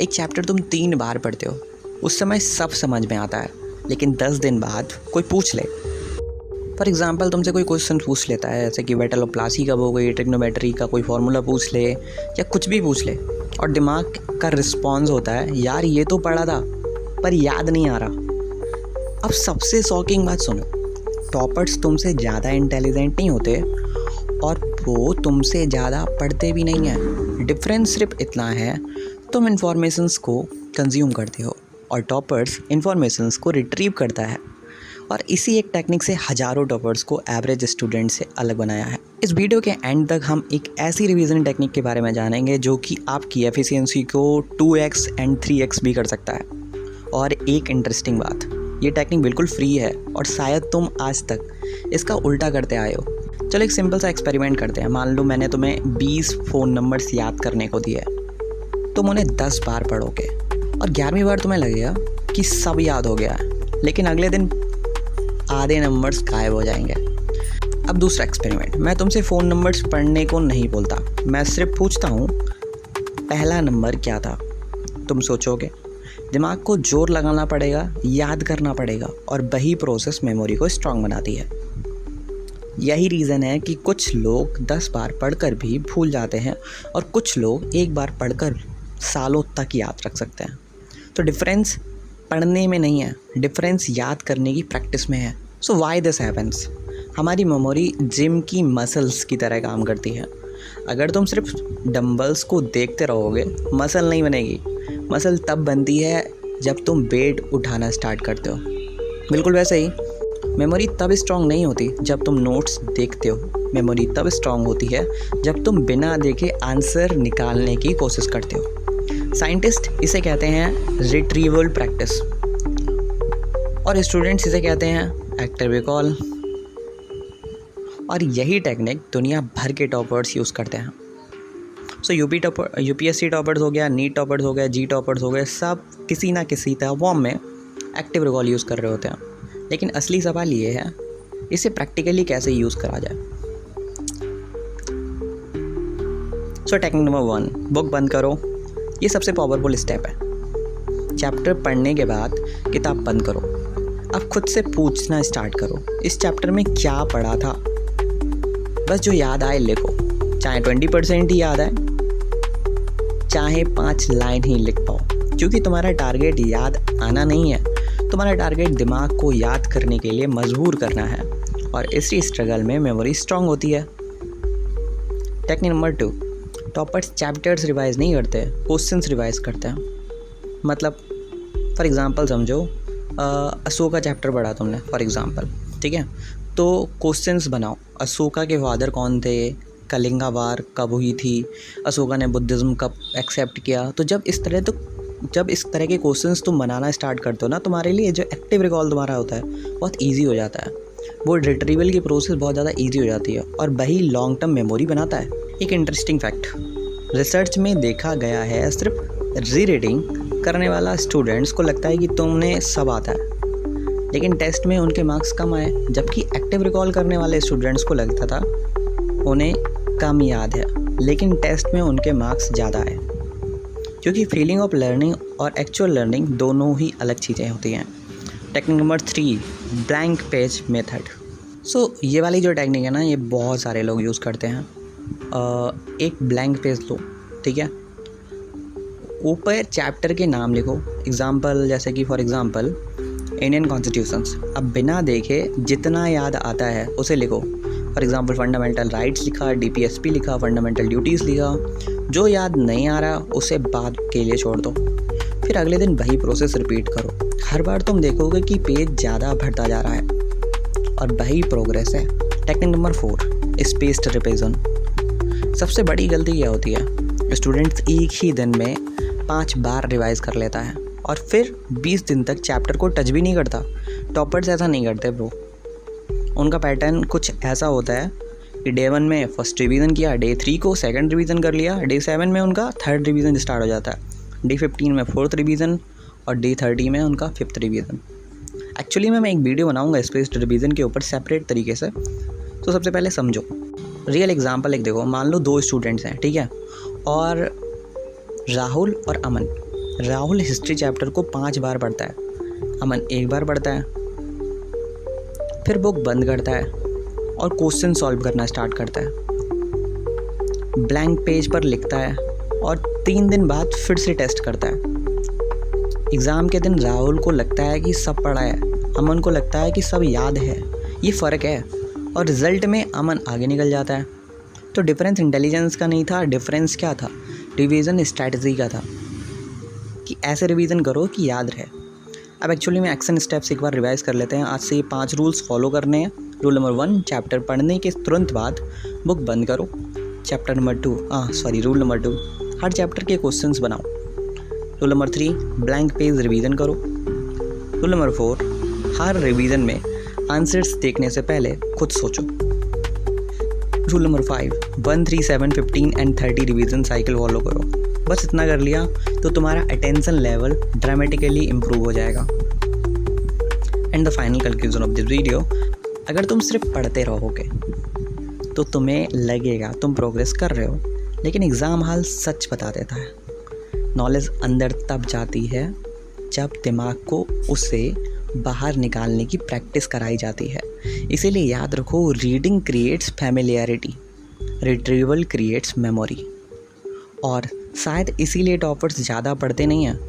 एक चैप्टर तुम 3 बार पढ़ते हो, उस समय सब समझ में आता है, लेकिन 10 दिन बाद कोई पूछ ले, फॉर एग्जांपल तुमसे कोई क्वेश्चन पूछ लेता है, जैसे कि वेक्टर लाप्लासी कब हो गई, ट्रिग्नोमेट्री का कोई फार्मूला पूछ ले या कुछ भी पूछ ले, और दिमाग का रिस्पॉन्स होता है यार ये तो पढ़ा था पर याद नहीं आ रहा। अब सबसे शॉकिंग बात सुनो, टॉपर्स तुमसे ज़्यादा इंटेलिजेंट नहीं होते और वो तुमसे ज़्यादा पढ़ते भी नहीं हैं। डिफरेंस सिर्फ इतना है, तुम इन्फॉर्मेशंस को कंज्यूम करते हो और टॉपर्स इन्फॉर्मेशंस को रिट्रीव करता है, और इसी एक टेक्निक से हज़ारों टॉपर्स को एवरेज स्टूडेंट से अलग बनाया है। इस वीडियो के एंड तक हम एक ऐसी रिवीजन टेक्निक के बारे में जानेंगे जो कि आपकी एफिशिएंसी को 2x एंड 3x भी कर सकता है। और एक इंटरेस्टिंग बात, ये टेक्निक बिल्कुल फ्री है और शायद तुम आज तक इसका उल्टा करते आए हो। चलो एक सिंपल सा एक्सपेरिमेंट करते हैं। मान लो मैंने तुम्हें 20 फ़ोन नंबर्स याद करने को दिए, तुम उन्हें 10 बार पढ़ोगे और 11वीं बार तुम्हें लगेगा कि सब याद हो गया है, लेकिन अगले दिन आधे नंबर्स गायब हो जाएंगे। अब दूसरा एक्सपेरिमेंट, मैं तुमसे फ़ोन नंबर्स पढ़ने को नहीं बोलता, मैं सिर्फ पूछता हूँ पहला नंबर क्या था। तुम सोचोगे, दिमाग को जोर लगाना पड़ेगा, याद करना पड़ेगा, और वही प्रोसेस मेमोरी को स्ट्रांग बनाती है। यही रीज़न है कि कुछ लोग 10 बार पढ़कर भी भूल जाते हैं और कुछ लोग एक बार पढ़कर सालों तक याद रख सकते हैं। तो डिफरेंस पढ़ने में नहीं है, डिफरेंस याद करने की प्रैक्टिस में है। So why this happens? हमारी मेमोरी जिम की मसल्स की तरह काम करती है। अगर तुम सिर्फ डंबल्स को देखते रहोगे, मसल नहीं बनेगी। मसल तब बनती है जब तुम वेट उठाना स्टार्ट करते हो। बिल्कुल वैसे ही मेमोरी तब स्ट्रांग नहीं होती जब तुम नोट्स देखते हो, मेमोरी तब स्ट्रांग होती है जब तुम बिना देखे आंसर निकालने की कोशिश करते हो। साइंटिस्ट इसे कहते हैं रिट्रीवल प्रैक्टिस और स्टूडेंट्स इसे कहते हैं एक्टिव रिकॉल, और यही टेक्निक दुनिया भर के टॉपर्स यूज़ करते हैं। सो यूपीएससी टॉपर्स हो गया, नीट टॉपर्स हो गया, जी टॉपर्स हो गए, सब किसी ना किसी तरह फॉर्म में एक्टिव रिकॉल यूज़ कर रहे होते हैं। लेकिन असली सवाल ये है, इसे प्रैक्टिकली कैसे यूज़ करा जाए। सो टेक्निक नंबर 1, बुक बंद करो। ये सबसे पावरफुल स्टेप है। चैप्टर पढ़ने के बाद किताब बंद करो। अब खुद से पूछना स्टार्ट करो, इस चैप्टर में क्या पढ़ा था। बस जो याद आए लिखो, चाहे 20% ही याद आए, चाहे 5 लाइन ही लिख पाओ, क्योंकि तुम्हारा टारगेट याद आना नहीं है, तुम्हारा टारगेट दिमाग को याद करने के लिए मजबूर करना है, और इसी स्ट्रगल में मेमोरी स्ट्रांग होती है। Technique number 2, toppers chapters revise नहीं करते, क्वेश्चंस रिवाइज करते हैं। मतलब फॉर एग्जांपल समझो, अशोका चैप्टर पढ़ा तुमने फॉर एग्जांपल, ठीक है, तो क्वेश्चंस बनाओ। अशोका के फादर कौन थे, कलिंगा वार कब हुई थी, अशोका ने बुद्धिज़्म कब एक्सेप्ट किया। तो जब इस तरह के क्वेश्चंस तुम बनाना स्टार्ट करते हो ना, तुम्हारे लिए जो एक्टिव रिकॉल तुम्हारा होता है बहुत ईजी हो जाता है, वो रिट्रीवल की प्रोसेस बहुत ज़्यादा ईजी हो जाती है, और वही लॉन्ग टर्म मेमोरी बनाता है। एक इंटरेस्टिंग फैक्ट, रिसर्च में देखा गया है सिर्फ री रीडिंग करने वाला स्टूडेंट्स को लगता है कि तुमने सब आता है, लेकिन टेस्ट में उनके मार्क्स कम आए, जबकि एक्टिव रिकॉल करने वाले स्टूडेंट्स को लगता था उन्हें कम याद है, लेकिन टेस्ट में उनके मार्क्स ज़्यादा आए, क्योंकि फीलिंग ऑफ लर्निंग और एक्चुअल लर्निंग दोनों ही अलग चीज़ें होती हैं। Technique number 3, blank page method. So ये वाली जो टेक्निक है ना, ये बहुत सारे लोग यूज़ करते हैं। एक ब्लैंक पेज लो, ठीक है, ऊपर चैप्टर के नाम लिखो। एग्जाम्पल, जैसे कि फॉर एग्ज़ाम्पल इंडियन कॉन्स्टिट्यूशंस। अब बिना देखे जितना याद आता है उसे लिखो। फॉर एग्ज़ाम्पल फंडामेंटल राइट्स लिखा, डीपीएसपी लिखा, फंडामेंटल ड्यूटीज़ लिखा। जो याद नहीं आ रहा उसे बाद के लिए छोड़ दो, फिर अगले दिन वही प्रोसेस रिपीट करो। हर बार तुम देखोगे कि पेज ज़्यादा भरता जा रहा है, और वही प्रोग्रेस है। Technique number 4, spaced revision. सबसे बड़ी गलती क्या होती है, स्टूडेंट्स एक ही दिन में 5 बार रिवाइज कर लेता है और फिर 20 दिन तक चैप्टर को टच भी नहीं करता। टॉपर्स ऐसा नहीं करते ब्रो, उनका पैटर्न कुछ ऐसा होता है कि डे 1 में फर्स्ट रिवीजन किया, डे 3 को सेकंड रिवीजन कर लिया, डे 7 में उनका थर्ड रिवीजन स्टार्ट हो जाता है, डे 15 में फोर्थ रिवीजन, और डे 30 में उनका 5th रिवीजन। एक्चुअली मैं एक वीडियो बनाऊंगा स्पेस्ड रिवीजन के ऊपर सेपरेट तरीके से। तो सबसे पहले समझो, रियल एग्जांपल एक देखो। मान लो 2 स्टूडेंट्स हैं, ठीक है, और राहुल और अमन राहुल हिस्ट्री चैप्टर को 5 बार पढ़ता है, अमन 1 बार पढ़ता है, फिर बुक बंद करता है और क्वेश्चन सॉल्व करना स्टार्ट करता है। ब्लैंक पेज पर लिखता है और 3 दिन बाद फिर से टेस्ट करता है। एग्ज़ाम के दिन राहुल को लगता है कि सब पढ़ा है, अमन को लगता है कि सब याद है। ये फ़र्क है और रिज़ल्ट में अमन आगे निकल जाता है। तो डिफरेंस इंटेलिजेंस का नहीं था, डिफरेंस क्या था? रिवीजन स्ट्रैटेजी का था कि ऐसे रिवीजन करो कि याद रहे। अब एक्चुअली में एक्शन स्टेप्स एक बार रिवाइज कर लेते हैं। आज से ये 5 रूल्स फॉलो करने हैं। रूल नंबर 1, चैप्टर पढ़ने के तुरंत बाद बुक बंद करो। रूल नंबर 2, हर चैप्टर के क्वेश्चंस बनाओ। Rule number 3, blank page revision करो। रूल नंबर 4, हर रिवीजन में आंसर्स देखने से पहले खुद सोचो। Rule number 5, 1, 3, 7, 15 and 30 revision cycle follow करो। बस इतना कर लिया तो तुम्हारा अटेंशन लेवल ड्रामेटिकली इम्प्रूव हो जाएगा। And the final conclusion of this video, अगर तुम सिर्फ पढ़ते रहोगे तो तुम्हें लगेगा तुम प्रोग्रेस कर रहे हो, लेकिन एग्ज़ाम हॉल सच बता देता है, नॉलेज अंदर तब जाती है जब दिमाग को उसे बाहर निकालने की प्रैक्टिस कराई जाती है। इसीलिए याद रखो, reading creates familiarity, retrieval creates memory. और शायद इसीलिए टॉपर्स ज़्यादा पढ़ते नहीं हैं,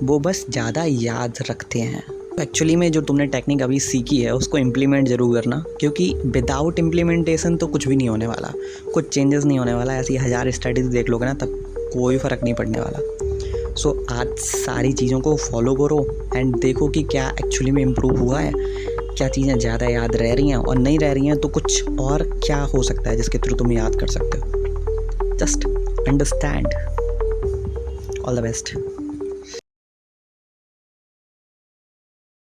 वो बस ज़्यादा याद रखते हैं। एक्चुअली में जो तुमने टेक्निक अभी सीखी है उसको इम्प्लीमेंट ज़रूर करना, क्योंकि विदाउट इम्प्लीमेंटेशन तो कुछ भी नहीं होने वाला, कुछ चेंजेस नहीं होने वाला। ऐसी 1000 स्टडीज़ देख लोगे ना, तब कोई फ़र्क नहीं पड़ने वाला। सो आज सारी चीज़ों को फॉलो करो एंड देखो कि क्या एक्चुअली में इम्प्रूव हुआ है, क्या चीज़ें ज़्यादा याद रह रही हैं, और नहीं रह रही हैं तो कुछ और क्या हो सकता है जिसके थ्रू तुम याद कर सकते हो। Just understand. All the best.